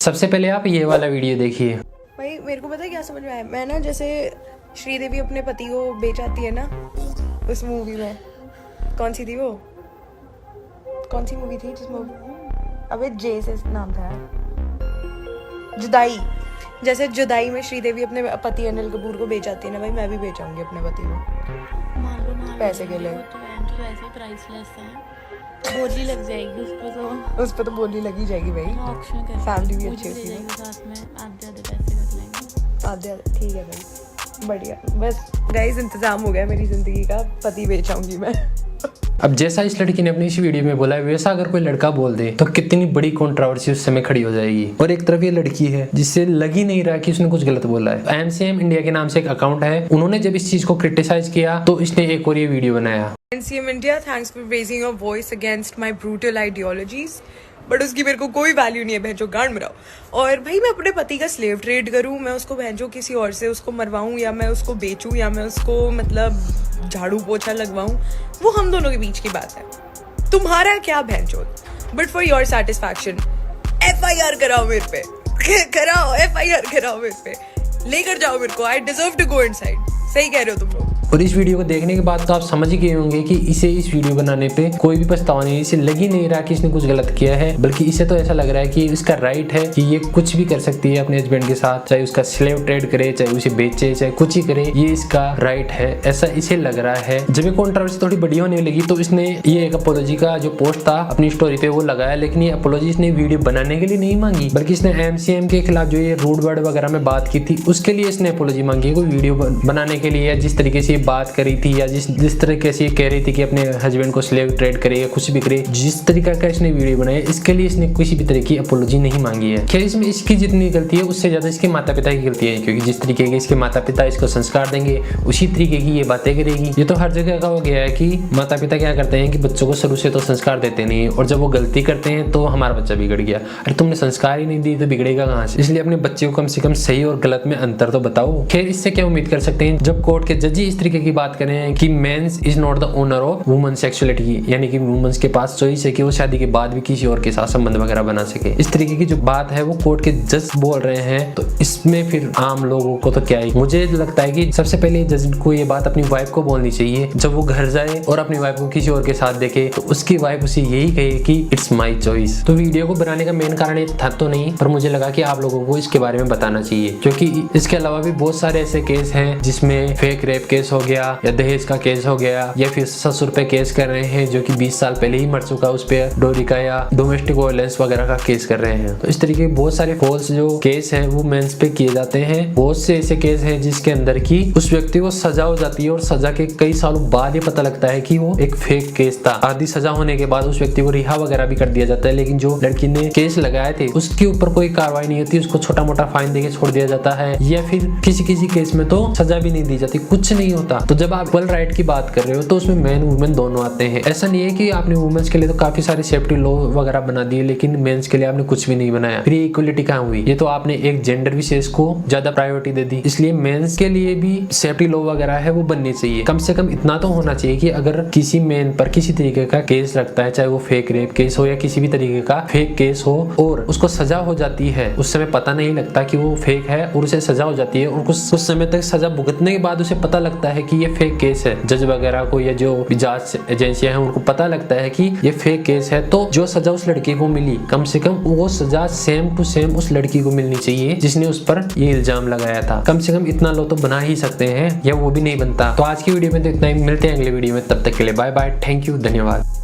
सबसे पहले आप ये वाला वीडियो देखिए। भाई मेरे को पता है क्या समझ में आया, मैं ना जैसे श्रीदेवी अपने पति को बेच आती है ना उस मूवी में, कौन सी थी वो, कौन सी मूवी थी जिस मूवी, अबे जे से नाम था यार, जुदाई। जैसे जुदाई में श्रीदेवी अपने पति अनिल कपूर को बेच आती है ना, भाई मैं भी बेचाऊंगी अपने पति को पैसे के लिए। तो वैसे ही प्राइसलेस है, बोली लग जाएगी उस पर तो बोली लगी जाएगी भाई। ऑप्शन कर फैमिली भी अच्छी होती है, साथ में आधे पैसे रख लेंगे। आधे ठीक है भाई, बढ़िया। बस गाइस इंतजाम हो गया मेरी जिंदगी का, पति बेचाऊंगी मैं। अब जैसा इस लड़की ने अपनी इस वीडियो में बोला है, वैसा अगर कोई लड़का बोल दे तो कितनी बड़ी कंट्रोवर्सी उस समय खड़ी हो जाएगी। और एक तरफ ये लड़की है जिससे लग ही नहीं रहा कि उसने कुछ गलत बोला है। एमसीएम इंडिया के नाम से एक अकाउंट है, उन्होंने जब इस चीज को क्रिटिसाइज किया तो इसने एक और ये वीडियो बनाया। MCM India, thanks for raising your voice against my brutal ideologies, but उसकी मेरे को कोई वैल्यू नहीं है, भैंचो गांड में रहो। और भाई मैं अपने पति का स्लेव ट्रेड करूं, मैं उसको भैंचो किसी और से उसको मरवाऊं, या मैं उसको बेचूं, या मैं उसको मतलब झाड़ू पोछा लगवाऊं, वो हम दोनों के बीच की बात है। तुम्हारा क्या भैंचो, but for your satisfaction FIR कराओ मेरे पे, कराओ FIR कराओ मेरे पे, लेकर जाओ मेरे को, I deserve to go inside. सही कह रहे हो तुम लोग। और इस वीडियो को देखने के बाद तो आप समझ ही गए होंगे कि इसे इस वीडियो बनाने पे कोई भी पछतावा नहीं, इसे लग ही नहीं रहा कि इसने कुछ गलत किया है, बल्कि इसे तो ऐसा लग रहा है कि इसका राइट है कि ये कुछ भी कर सकती है अपने हस्बैंड के साथ, चाहे उसका स्लेव ट्रेड करे, चाहे उसे बेचे, चाहे कुछ ही करे, ये इसका राइट है, ऐसा इसे लग रहा है। जब ये कंट्रोवर्सी थोड़ी बड़ी होने लगी तो इसने ये एक अपोलॉजी का जो पोस्ट था अपनी स्टोरी पे वो लगाया, लेकिन ये अपोलॉजी इसने वीडियो बनाने के लिए नहीं मांगी, बल्कि इसने एमसीएम के खिलाफ जो ये रूड वर्ड वगैरह में बात की थी उसके लिए इसने अपोलॉजी मांगी। कोई वीडियो बनाने के लिए, जिस तरीके से बात करी थी, या जिस तरीके से ये कह रही थी कि अपने हस्बैंड को स्लेव ट्रेड करे या कुछ भी करे, जिस तरीका का इसने वीडियो बनाया, इसके लिए इसने किसी भी तरह की अपोलॉजी नहीं मांगी है। खैर इसमें इसकी जितनी गलती है उससे ज्यादा इसके माता पिता की गलती है, क्योंकि जिस तरीके के इसके माता पिता इसको संस्कार देंगे उसी तरीके की ये बातें करेगी। ये तो हर जगह का हो गया है कि माता पिता क्या करते हैं कि बच्चों को शुरू से तो संस्कार देते नहीं, और जब वो गलती करते हैं तो हमारा बच्चा बिगड़ गया। अरे तुमने संस्कार ही नहीं दी तो बिगड़ेगा कहाँ से? इसलिए अपने बच्चे को कम से कम सही और गलत में अंतर तो बताओ। खैर इससे क्या उम्मीद कर सकते हैं जब कोर्ट के जज इस तरीके की बात करें कि mens is not the owner of woman sexuality, यानी कि वुमेन्स के पास चॉइस है कि वो शादी के बाद भी किसी और के साथ संबंध वगैरह बना सके। इस तरीके की जो बात है वो कोर्ट के जज बोल रहे हैं, तो इसमें फिर आम लोगों को तो क्या ही। मुझे लगता है कि सबसे पहले जज को ये बात अपनी वाइफ को बोलनी चाहिए। जब वो घर जाए और अपनी वाइफ को किसी और के साथ देखे तो उसकी वाइफ उसे यही कहे कि इट्स माई चॉइस। तो वीडियो को बनाने का मेन कारण ये था तो नहीं, पर मुझे लगा कि आप लोगों को इसके बारे में बताना चाहिए, क्योंकि इसके अलावा भी बहुत सारे ऐसे केस हैं जिसमें फेक रेप केस हो गया, या दहेज का केस हो गया, या फिर ससुर पे केस कर रहे हैं जो कि 20 साल पहले ही मर चुका, उस पे डोरी का या डोमेस्टिक वायलेंस वगैरह का केस कर रहे हैं। तो इस तरीके के बहुत सारे फॉल्स जो केस है वो मेंस पे किए जाते हैं। बहुत से ऐसे केस हैं जिसके अंदर की उस व्यक्ति को सजा हो जाती है, और सजा के कई सालों बाद ये पता लगता है कि वो एक फेक केस था। आधी सजा होने के बाद उस व्यक्ति को रिहा वगैरह भी कर दिया जाता है, लेकिन जो लड़की ने केस लगाए थे उसके ऊपर कोई कार्रवाई नहीं होती, उसको छोटा मोटा फाइन देके छोड़ दिया जाता है, या फिर किसी केस में तो सजा भी नहीं दी जाती, कुछ नहीं होता। तो जब आप इक्वल राइट की बात कर रहे हो तो उसमें मैन वुमेन दोनों आते हैं। ऐसा नहीं है कि आपने वुमेन्स के लिए तो काफी सारी सेफ्टी लॉ वगैरह बना दिए, लेकिन मेंस के लिए आपने कुछ भी नहीं बनाया। फिर ये इक्वलिटी कहाँ हुई? ये तो आपने एक जेंडर विशेष को ज्यादा प्रायोरिटी दे दी। इसलिए मेंस के लिए भी सेफ्टी लॉ वगैरह है वो बननी चाहिए। कम से कम इतना तो होना चाहिए कि अगर किसी मेन पर किसी तरीके का केस लगता है, चाहे वो फेक रेप केस हो या किसी भी तरीके का फेक केस हो, और उसको सजा हो जाती है, उस समय पता नहीं लगता कि वो फेक है और उसे सजा हो जाती है, और कुछ समय तक सजा भुगतने के बाद उसे पता लगता है कि ये फेक केस है, जज वगैरह को या जो जांच एजेंसियां हैं उनको पता लगता है कि ये फेक केस है, तो जो सजा उस लड़की को मिली कम से कम वो सजा सेम टू सेम उस लड़की को मिलनी चाहिए जिसने उस पर ये इल्जाम लगाया था। कम से कम इतना लो तो बना ही सकते हैं, या वो भी नहीं बनता। तो आज की वीडियो में तो इतना ही, मिलते हैं अगले वीडियो में, तब तक के लिए बाय बाय, थैंक यू, धन्यवाद।